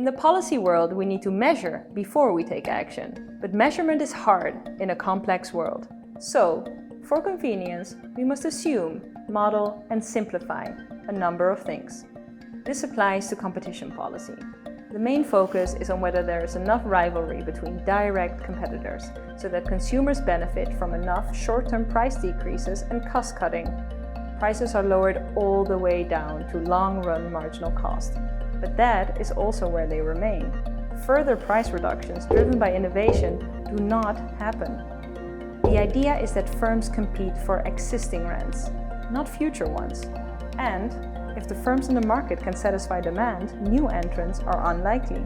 In the policy world, we need to measure before we take action, but measurement is hard in a complex world. So, for convenience, we must assume, model, and simplify a number of things. This applies to competition policy. The main focus is on whether there is enough rivalry between direct competitors so that consumers benefit from enough short-term price decreases and cost-cutting. Prices are lowered all the way down to long-run marginal cost, but that is also where they remain. Further price reductions driven by innovation do not happen. The idea is that firms compete for existing rents, not future ones. And if the firms in the market can satisfy demand, new entrants are unlikely.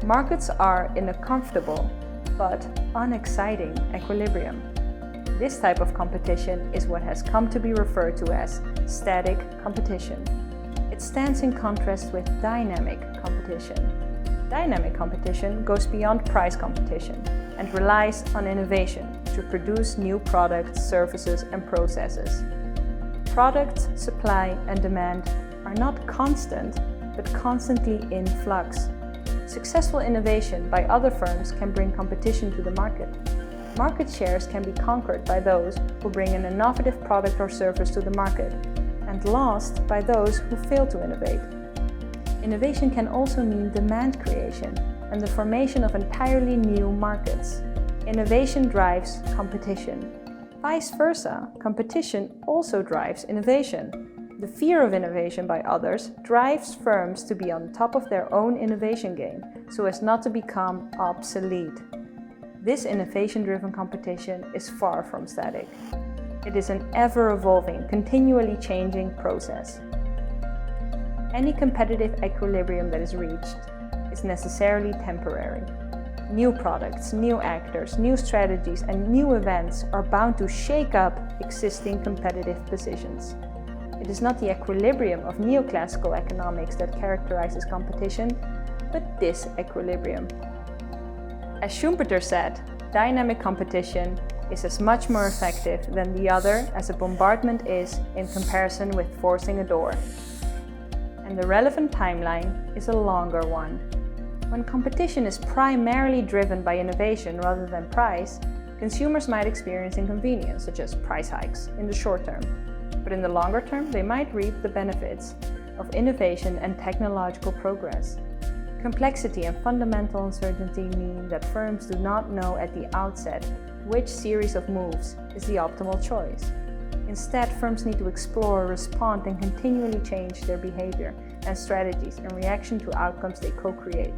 Markets are in a comfortable but unexciting equilibrium. This type of competition is what has come to be referred to as static competition. It stands in contrast with dynamic competition. Dynamic competition goes beyond price competition and relies on innovation to produce new products, services, and processes. Products, supply, and demand are not constant, but constantly in flux. Successful innovation by other firms can bring competition to the market. Market shares can be conquered by those who bring an innovative product or service to the market, and lost by those who fail to innovate. Innovation can also mean demand creation and the formation of entirely new markets. Innovation drives competition. Vice versa, competition also drives innovation. The fear of innovation by others drives firms to be on top of their own innovation game so as not to become obsolete. This innovation-driven competition is far from static. It is an ever-evolving, continually changing process. Any competitive equilibrium that is reached is necessarily temporary. New products, new actors, new strategies, and new events are bound to shake up existing competitive positions. It is not the equilibrium of neoclassical economics that characterizes competition, but disequilibrium. As Schumpeter said, dynamic competition is as much more effective than the other as a bombardment is in comparison with forcing a door. And the relevant timeline is a longer one. When competition is primarily driven by innovation rather than price, consumers might experience inconvenience, such as price hikes, in the short term. But in the longer term, they might reap the benefits of innovation and technological progress. Complexity and fundamental uncertainty mean that firms do not know at the outset which series of moves is the optimal choice. Instead, firms need to explore, respond, and continually change their behavior and strategies in reaction to outcomes they co-create.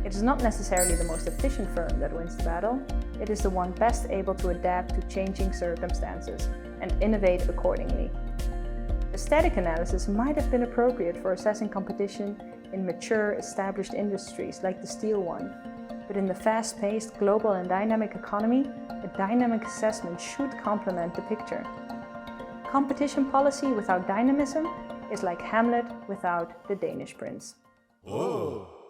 It is not necessarily the most efficient firm that wins the battle. It is the one best able to adapt to changing circumstances and innovate accordingly. A static analysis might have been appropriate for assessing competition in mature, established industries like the steel one. But in the fast-paced, global and dynamic economy, a dynamic assessment should complement the picture. Competition policy without dynamism is like Hamlet without the Danish prince. Oh.